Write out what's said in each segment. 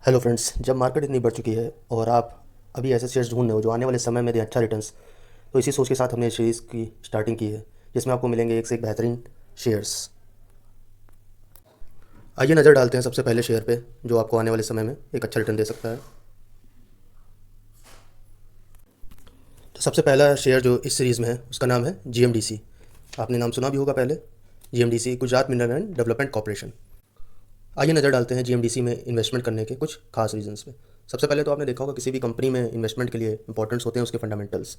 Hello friends, जब market इतनी बढ़ चुकी है और आप अभी ऐसे शेयर्स ढूंढ रहे हो जो आने वाले समय में दें अच्छा रिटर्न्स, तो इसी सोच के साथ हमने इस सीरीज़ की स्टार्टिंग की है जिसमें आपको मिलेंगे एक से एक बेहतरीन शेयर्स। आइए नज़र डालते हैं सबसे पहले शेयर पे जो आपको आने वाले समय में एक अच्छा रिटर्न दे सकता है। तो सबसे पहला शेयर जो इस सीरीज़ में है उसका नाम है जीएमडीसी। आपने नाम सुना भी होगा पहले, GMDC Gujarat mineral and development corporation. आइए नज़र डालते हैं जीएमडीसी में इन्वेस्टमेंट करने के कुछ खास रीजंस पे। सबसे पहले तो आपने देखा होगा किसी भी कंपनी में इन्वेस्टमेंट के लिए इंपॉर्टेंट्स होते हैं उसके फंडामेंटल्स।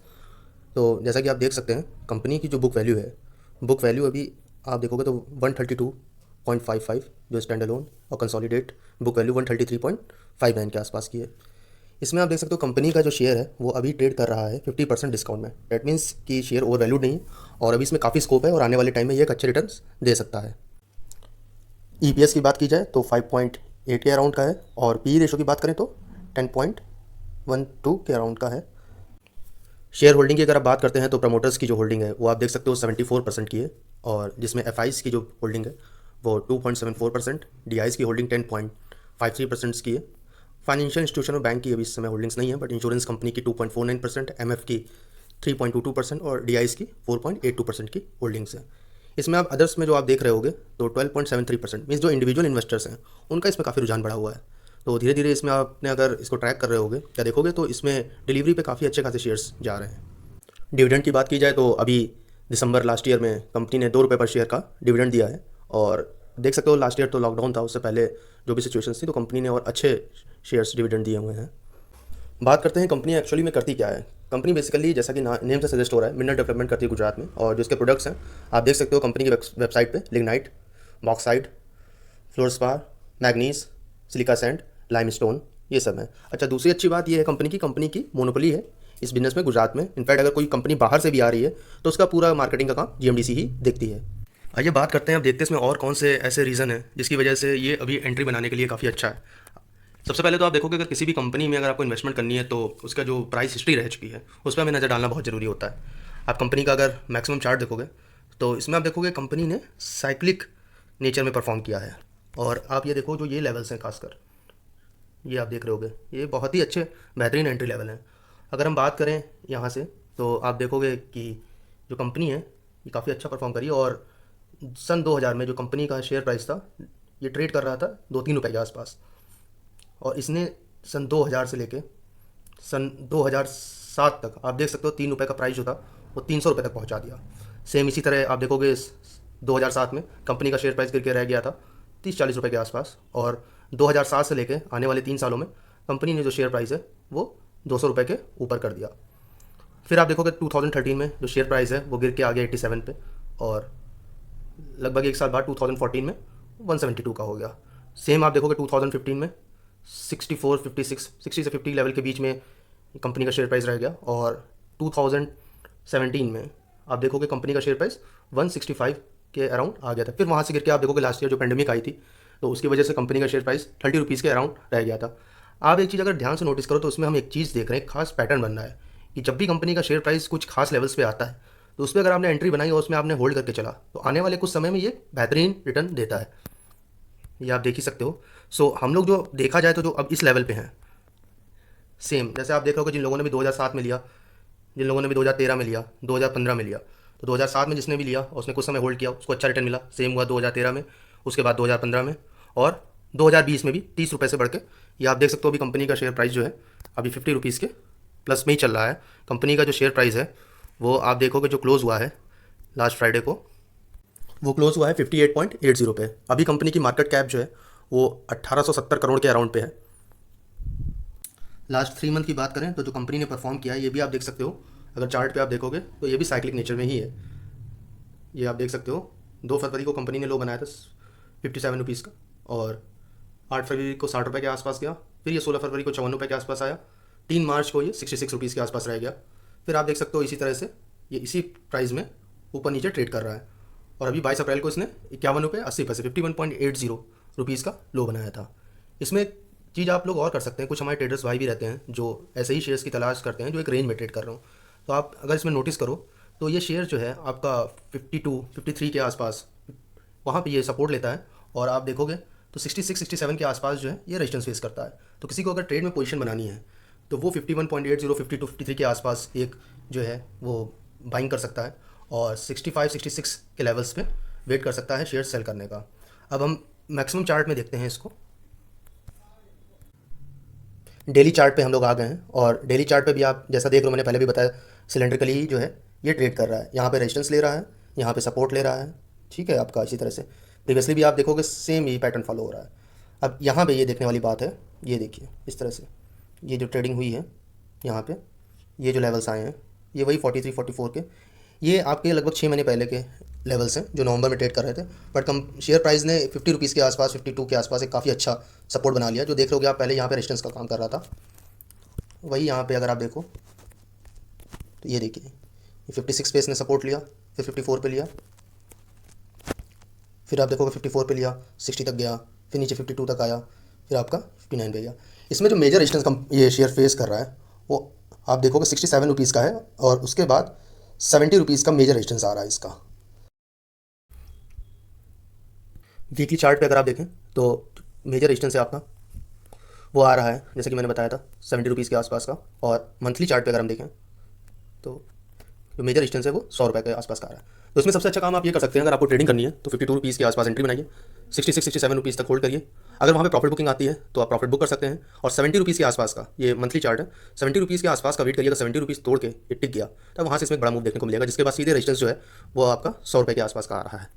तो जैसा कि आप देख सकते हैं कंपनी की जो बुक वैल्यू है, बुक वैल्यू अभी आप देखोगे तो 132.55 जो स्टैंड अलोन, और कंसोलिडेट बुक वैल्यू 133.59 के आसपास की है। इसमें आप देख सकते हो कंपनी का जो शेयर है वो अभी ट्रेड कर रहा है 50% डिस्काउंट में। डैट मीन्स कि शेयर ओवर वैल्यूड नहीं है और अभी इसमें काफ़ी स्कोप है और आने वाले टाइम में ये एक अच्छे रिटर्न्स दे सकता है। ईपीएस की बात की जाए तो 5.8 के अराउंड का है और पी रेशो की बात करें तो 10.12 के अराउंड का है। शेयर होल्डिंग की अगर आप बात करते हैं तो प्रमोटर्स की जो होल्डिंग है वो आप देख सकते हो 74% की है, और जिसमें एफ की जो होल्डिंग है वो 2.74%, डी की होल्डिंग 10.53% की है। फाइनेंशियल इंस्टीट्यूशन और बैंक की अभी इस समय होल्डिंग्स नहीं है, बट इंश्योरेंस कंपनी की 2.49%, एमएफ की 3.22% और डी की 4.82% की होल्डिंग्स है। इसमें आप अदर्स में जो आप देख रहे होगे तो 12.73% मीन्स जो इंडिविजुअल इन्वेस्टर्स हैं उनका इसमें काफ़ी रुझान बढ़ा हुआ है। तो धीरे धीरे इसमें आपने अगर इसको ट्रैक कर रहे होगे क्या देखोगे तो इसमें डिलीवरी पे काफ़ी अच्छे खासे शेयर्स जा रहे हैं। डिविडेंड की बात की जाए तो अभी दिसंबर लास्ट ईयर में कंपनी ने 2 रुपये पर शेयर का डिविडेंड दिया है, और देख सकते हो लास्ट ईयर तो लॉकडाउन था, उससे पहले जो भी सिचुएशन थी तो कंपनी ने और अच्छे शेयर्स डिविडेंड दिए हुए हैं। बात करते हैं कंपनी एक्चुअली में करती क्या है। कंपनी बेसिकली जैसा कि नेम से सजेस्ट हो रहा है मिनरल डेवलपमेंट करती है गुजरात में, और जो इसके प्रोडक्ट्स हैं आप देख सकते हो कंपनी की वेबसाइट पे lignite, bauxite, fluorspar, manganese, silica sand, limestone, ये सब है। अच्छा, दूसरी अच्छी बात ये है कंपनी की मोनोपोली है इस बिजनेस में गुजरात में। इनफैक्ट अगर कोई कंपनी बाहर से भी आ रही है तो उसका पूरा मार्केटिंग का काम जीएमडीसी ही देखती है। आइए बात करते हैं, अब देखते हैं इसमें और कौन से ऐसे रीज़न है जिसकी वजह से ये अभी एंट्री बनाने के लिए काफ़ी अच्छा है। सबसे पहले तो आप देखोगे अगर किसी भी कंपनी में अगर आपको इन्वेस्टमेंट करनी है तो उसका जो प्राइस हिस्ट्री रह चुकी है उस पर हमें नज़र डालना बहुत ज़रूरी होता है। आप कंपनी का अगर मैक्सिमम चार्ट देखोगे तो इसमें आप देखोगे कंपनी ने साइक्लिक नेचर में परफॉर्म किया है। और आप ये देखो जो ये लेवल्स हैं खासकर, ये आप देख रहे होगे ये बहुत ही अच्छे बेहतरीन एंट्री लेवल हैं। अगर हम बात करें यहाँ से तो आप देखोगे कि जो कंपनी है ये काफ़ी अच्छा परफॉर्म करी, और सन 2000 में जो कंपनी का शेयर प्राइस था ये ट्रेड कर रहा था 2-3 रुपये के आसपास, और इसने सन 2000 से लेके सन 2007 तक आप देख सकते हो 3 रुपये का प्राइस जो था वो 300 रुपये तक पहुंचा दिया। सेम इसी तरह आप देखोगे 2007 में कंपनी का शेयर प्राइस गिर के रह गया था 30-40 रुपये के आसपास, और 2007 से लेके आने वाले 3 सालों में कंपनी ने जो शेयर प्राइस है वो 200 रुपये के ऊपर कर दिया। फिर आप देखोगे 2013 में जो शेयर प्राइस है वो गिर के आ गया 87 पे, और लगभग एक साल बाद 2014 में 172 का हो गया। सेम आप देखोगे 2015 में 60 से 50 लेवल के बीच में कंपनी का शेयर प्राइस रह गया, और 2017 में आप देखोगे कंपनी का शेयर प्राइस 165 के अराउंड आ गया था। फिर वहाँ से गिर के आप देखोगे लास्ट ईयर जो पेंडेमिक आई थी तो उसकी वजह से कंपनी का शेयर प्राइस 30 रुपीज़ के अराउंड रह गया था। आप एक चीज़ अगर ध्यान से नोटिस करो तो उसमें हम एक चीज़ देख रहे हैं, खास पैटर्न बन रहा है कि जब भी कंपनी का शेयर प्राइस कुछ खास लेवल्स पे आता है तो उस पर अगर आपने एंट्री बनाई और उसमें आपने होल्ड करके चला तो आने वाले कुछ समय में ये बेहतरीन रिटर्न देता है। ये आप देख ही सकते हो। सो हम लोग जो देखा जाए तो जो अब इस लेवल पे हैं, सेम जैसे आप देख रहे हो कि जिन लोगों ने भी 2007 में लिया, जिन लोगों ने भी 2013 में लिया, 2015 में लिया, तो 2007 में जिसने भी लिया और उसने कुछ समय होल्ड किया उसको अच्छा रिटर्न मिला। सेम हुआ 2013 में, उसके बाद 2015 में, और 2020 में भी 30 रुपये से बढ़ के ये आप देख सकते हो अभी कंपनी का शेयर प्राइस जो है अभी 50 रुपीज़ के प्लस में ही चल रहा है। कंपनी का जो शेयर प्राइस है वो आप देखोगे जो क्लोज़ हुआ है लास्ट फ्राइडे को, वो क्लोज़ हुआ है 58.80 पे। अभी कंपनी की मार्केट कैप जो है वो 1870 करोड़ के अराउंड पे है। लास्ट 3 मंथ की बात करें तो जो कंपनी ने परफॉर्म किया है ये भी आप देख सकते हो। अगर चार्ट पे आप देखोगे तो ये भी साइक्लिक नेचर में ही है। ये आप देख सकते हो 2 फरवरी को कंपनी ने लो बनाया था 57 रुपीज़ का, और 8 फरवरी को 60 रुपये के आसपास गया, फिर ये 16 फरवरी को 54 रुपये के आसपास आया, 3 मार्च को ये 66 रुपीज़ के आसपास रह गया। फिर आप देख सकते हो इसी तरह से ये इसी प्राइस में ऊपर नीचे ट्रेड कर रहा है, और अभी 22 अप्रैल को इसने 51 रुपये 80 पैसे 51.80 रुपीज़ का लो बनाया था। इसमें एक चीज़ आप लोग और कर सकते हैं, कुछ हमारे ट्रेडर्स भाई भी रहते हैं जो ऐसे ही शेयर्स की तलाश करते हैं जो एक रेंज में ट्रेड कर रहे हो। तो आप अगर इसमें नोटिस करो तो ये शेयर जो है आपका 52 53 के आसपास वहाँ पे ये सपोर्ट लेता है, और आप देखोगे तो 66-67 के आसपास जो है ये रेजिस्टेंस फेस करता है। तो किसी को अगर ट्रेड में पोजीशन बनानी है तो वो 51.80, 52, 53 के आसपास एक जो है वो बाइंग कर सकता है और 65-66 के लेवल्स पे वेट कर सकता है शेयर सेल करने का। अब हम मैक्सिमम चार्ट में देखते हैं इसको। डेली चार्ट पे हम लोग आ गए हैं और डेली चार्ट पे भी आप जैसा देख रहे हो, मैंने पहले भी बताया, सिलेंड्रिकली ही जो है ये ट्रेड कर रहा है। यहाँ पे रेजिस्टेंस ले रहा है, यहाँ पे सपोर्ट ले रहा है, ठीक है आपका। इसी तरह से प्रीवियसली भी आप देखोगे सेम यही पैटर्न फॉलो हो रहा है। अब यहाँ पे ये देखने वाली बात है, ये देखिए इस तरह से ये जो ट्रेडिंग हुई है यहाँ पे, ये जो लेवल्स आए हैं ये वही 43, 44 के, ये आपके लगभग 6 महीने पहले के लेवल्स हैं जो नवंबर में ट्रेड कर रहे थे। बट कम शेयर प्राइस ने 50 रुपीज़ के आसपास, 52 के आसपास एक काफ़ी अच्छा सपोर्ट बना लिया। जो देख रहे हो आप पहले यहाँ पे रेजिस्टेंस का काम कर रहा था, वही यहाँ पे अगर आप देखो तो ये देखिए 56 पे इसने सपोर्ट लिया, फिर 54 पे लिया, फिर आप देखोगे 54 पे लिया, 60 तक गया, फिर नीचे 52 तक आया, फिर आपका 59 पे गया। इसमें जो मेजर रेजिस्टेंस ये शेयर फेस कर रहा है वो आप देखोगे 67 रुपीज़ का है और उसके बाद 70 रुपीज़ का मेजर रेजिस्टेंस आ रहा है इसका। वीकली चार्ट पे अगर आप देखें तो मेजर रेजिस्टेंस है आपका वो आ रहा है जैसे कि मैंने बताया था 70 रुपीज़ के आसपास का। और मंथली चार्ट पे अगर हम देखें तो जो मेजर रेजिस्टेंस है वो 100 रुपये के आसपास का आ रहा है। तो इसमें सबसे अच्छा काम आप ये कर सकते हैं, अगर आपको ट्रेडिंग करनी है तो 52 रुपीज़ के आसपास एंट्री बनाइए, 66-67 रुपीज़ तक होल्ड करिए। अगर वहाँ पे प्रॉफिट बुकिंग आती है तो आप प्रॉफिट बुक कर सकते हैं। और 70 रुपीज़ के आसपास का ये मंथली चार्ट है, 70 रुपीज़ के आसपास का वेट करिएगा, 70 रुपीज़ तोड़ के ये टिक गया तब वहाँ से इसमें एक बड़ा मूव देखने को मिलेगा, जिसके बाद सीधे रेजिस्टेंस जो है वो आपका 100 रुपये के आसपास का आ रहा है।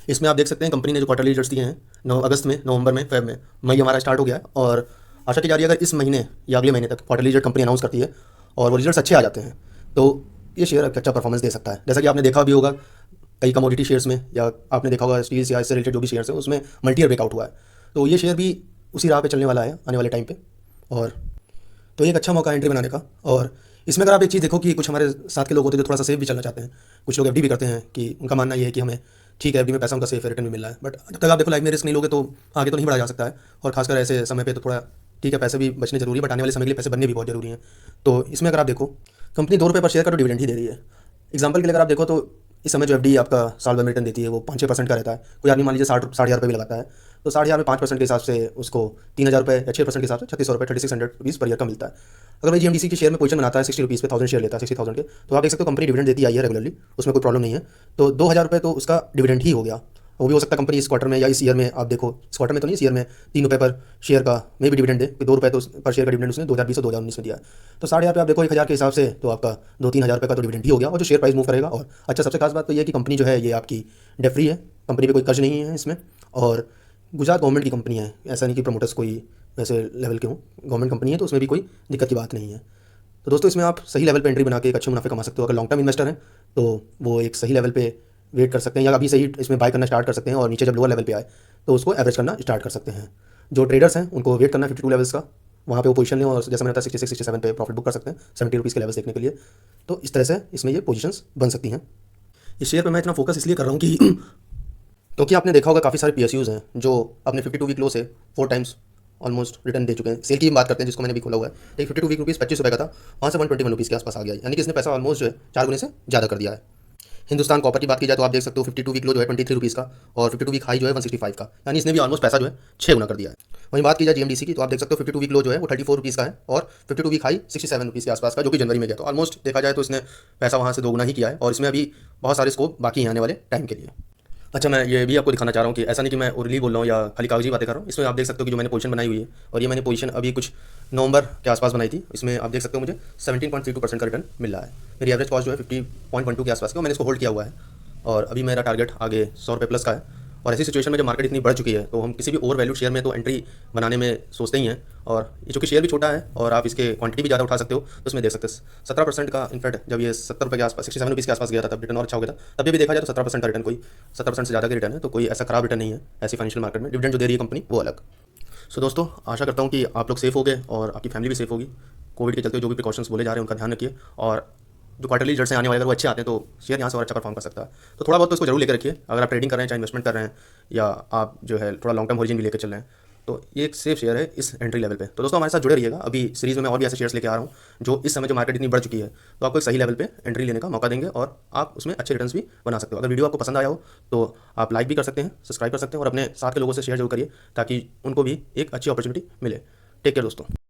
इसमें आप देख सकते हैं कंपनी ने जो क्वार्टरली रिजल्ट्स दिए हैं 9 अगस्त में, नवंबर में, फेब में, मई हमारा स्टार्ट हो गया है और आशा की जा रही है अगर इस महीने या अगले महीने तक क्वार्टरली रिजल्ट कंपनी अनाउंस करती है और वो रिजल्ट्स अच्छे आ जाते हैं तो ये शेयर अच्छा परफॉर्मेंस दे सकता है। जैसा कि आपने देखा भी होगा कई कमोडिटी शेयर्स में, या आपने देखा होगा स्टील्स या इससे रिलेटेड जो भी शेयर्स हैं उसमें मल्टी ईयर ब्रेकआउट हुआ है। तो ये शेयर भी उसी राह पे चलने वाला है आने वाले टाइम पे, और तो ये एक अच्छा मौका है एंट्री बनाने का। और इसमें अगर आप एक चीज़ देखो कि कुछ हमारे साथ के लोग होते हैं जो थोड़ा सा सेफ भी चलना चाहते हैं, कुछ लोग एफडी भी करते हैं कि उनका मानना ये है कि हमें ठीक है एफडी में पैसा उनका सेफ है, रिटर्न भी मिल रहा है, बट जब तक आप देखो लाइफ में रिस्क नहीं लोगे तो आगे तो नहीं बढ़ा जा सकता है। और खासकर ऐसे समय पे तो थोड़ा ठीक है पैसे भी बचने जरूरी है, बट आने वाले समय के लिए पैसे बनने भी बहुत जरूरी हैं। तो इसमें अगर आप देखो कंपनी 2 रुपये पर शेयर का तो डिविडेंड ही दे रही है। एग्जाम्पल के लिए अगर आप देखो तो इस समय जो एफडी आपका साल भर में रिटर्न देती है वो 5-6% का रहता है। कोई आदमी मान लीजिए 60,000 रुपये भी लगाता है तो 60,000 में 5% के हिसाब से उसको 3,000 रुपये या 6% के हिसाब से 3600 रुपये, 3600 रुपीज़ पर ईयर का मिलता है। अगर भाई जीएमडीसी के शेयर में पोजीशन बनाता है 60 रुपीज़ पे 1000 शेयर लेता है 60,000 के, तो आप देख सकते हो कंपनी डिविडेंड देती आई है रेगुलरली, उसमें कोई प्रॉब्लम नहीं है। तो 2,000 रुपये तो उसका डिविडेंड ही हो गया। वो भी हो सकता है कंपनी इस क्वार्टर में या इस ईयर में, आप देखो इस क्वार्टर में तो नहीं, इस ईयर में 3 रुपये पर शेयर का मे भी डिविडेंड दे, 2 रुपये तो पर शेयर का डिविडेंड उसने 2020 और 2019 में दिया है। तो 60,000 पे आप देखो 1,000 के हिसाब से तो आपका 2-3 हज़ार रुपये का तो डिविडेंड ही हो गया और जो शेयर प्राइस मूव करेगा। और अच्छा सबसे खास बात तो ये है कि कंपनी जो है ये आपकी डेट फ्री है, कंपनी पे कोई कर्ज नहीं है इसमें, और गुजरात गवर्नमेंट की कंपनी है, ऐसा नहीं कि प्रमोटर्स कोई वैसे लेवल के हों, गवर्नमेंट कंपनी है तो उसमें भी कोई दिक्कत की बात नहीं है। तो दोस्तों इसमें आप सही लेवल पे एंट्री बना के एक अच्छे मुनाफे कमा सकते हो। अगर लॉन्ग टर्म इन्वेस्टर हैं तो वो एक सही लेवल पे वेट कर सकते हैं या अभी सही इसमें बाय करना स्टार्ट कर सकते हैं और नीचे जब लोअर लेवल पे आए तो उसको एवरेज करना स्टार्ट कर सकते हैं। जो ट्रेडर्स हैं उनको वेट करना 52 लेवल्स का, वहाँ पे वो पोजीशन लें और जैसे मैंने बताया 66-67 पे प्रॉफिट बुक कर सकते हैं 70 रुपीज़ के लेवल्स देखने के लिए। तो इस तरह से इसमें ये पोजीशंस बन सकती हैं। इस शेयर पर मैं इतना फोकस इसलिए कर रहा हूँ कि क्योंकि आपने देखा होगा काफ़ी सारे PSUs हैं जो अपने 52 वीक लो से 4 टाइम्स ऑलमोस्ट रिटर्न दे चुके हैं। सेल की बात करते हैं जिसको मैंने भी खोला हुआ है, एक 52 वीक रुपीज़ 25 रुपये का था, वहाँ से 121 रुपीज़ के आसपास आ गया, यानी कि इसने पैसा ऑलमोस्ट जो है 4 गुने से ज़्यादा कर दिया है। हिंदुस्तान कॉपर की बात की जाए तो आप देख सकते हो 52 वीक लो जो है 23 रुपीज़ का और 52 वीक हाई जो है 165 का, यानी इसने भी ऑलमोस्ट पैसा जो है 6 गुना कर दिया है। वहीं बात की जाए जीएमडीसी की तो आप देख सकते हो 52 वीक लो जो है वो 34 रुपीज़ का है और 52 वीक हाई 67 रुपीज़ के आसपास का, जो कि जनवरी में गया। तो ऑलमोस्ट देखा जाए तो इसने पैसा वहाँ से 2 गुना ही किया है और इसमें अभी बहुत सारे स्कोप बाकी हैं आने वाले टाइम के लिए। अच्छा मैं ये भी आपको दिखाना चाह रहा हूँ कि ऐसा नहीं कि मैं ओरली बोल रहा हूँ या खाली कागजी बातें कर रहा हूँ। इसमें आप देख सकते हो कि जो मैंने पोजीशन बनाई हुई है और ये मैंने पोजीशन अभी कुछ नवंबर के आसपास बनाई थी, इसमें आप देख सकते हो मुझे 17.32% का रिटर्न मिल रहा है। मेरी एवरेज कॉस्ट जो है 50.12 के आसपास का, मैंने इसको होल्ड किया हुआ है और अभी मेरा टारगेट आगे 100 रुपये प्लस का है। और ऐसी सिचुएशन में जब मार्केट इतनी बढ़ चुकी है तो हम किसी भी ओवर वैल्यूड शेयर में तो एंट्री बनाने में सोचते ही हैं, और ये चूँकि शेयर भी छोटा है और आप इसके क्वांटिटी भी ज़्यादा उठा सकते हो तो उसमें देख सकते हैं 17% का, इनफैक्ट जब ये 70 रुपये के आसपास 67 रुपीज़ के आसपास गया था तब रिटर्न और अच्छा हो गया था। तब भी देखा जाए तो 17% का रिटर्न, कोई 17% से ज़्यादा का रिटर्न है, तो कोई ऐसा खराब रिटर्न नहीं है ऐसी फाइनेंशियल मार्केट में। डिविडेंड जो दे रही है कंपनी वो अलग। सो दोस्तों आशा करता हूँ कि आप लोग सेफ हो गए और आपकी फैमिली भी सेफ होगी। कोविड के चलते जो भी प्रिकॉशंस बोले जा रहे हैं उनका ध्यान रखिए, और जो क्वार्टरली रिजल्ट से आने वाले अगर वो अच्छे आते हैं तो शेयर यहाँ से और अच्छा परफॉर्म कर सकता है। तो थोड़ा बहुत तो इसको जरूर लेकर रखिए अगर आप ट्रेडिंग कर रहे हैं, चाहे इन्वेस्टमेंट कर रहे हैं या आप जो है थोड़ा लॉन्ग टर्म होरिजिन भी लेकर चल रहे हैं। तो ये एक सेफ शेयर है इस एंट्री लेवल पे। तो दोस्तों हमारे साथ जुड़े रहिएगा, अभी सीरीज़ में मैं और भी ऐसे शेयर्स लेके आ रहा हूँ जो इस समय जो मार्केट इतनी बढ़ चुकी है तो आपको एक सही लेवल पे एंट्री लेने का मौका देंगे और आप उसमें अच्छे रिटर्न्स भी बना सकते हो। अगर वीडियो आपको पसंद आया हो तो आप लाइक भी कर सकते हैं, सब्सक्राइब कर सकते हैं और अपने साथ के लोगों से शेयर जरूर करिए ताकि उनको भी एक अच्छी अपॉर्चुनिटी मिले। टेक केयर दोस्तों।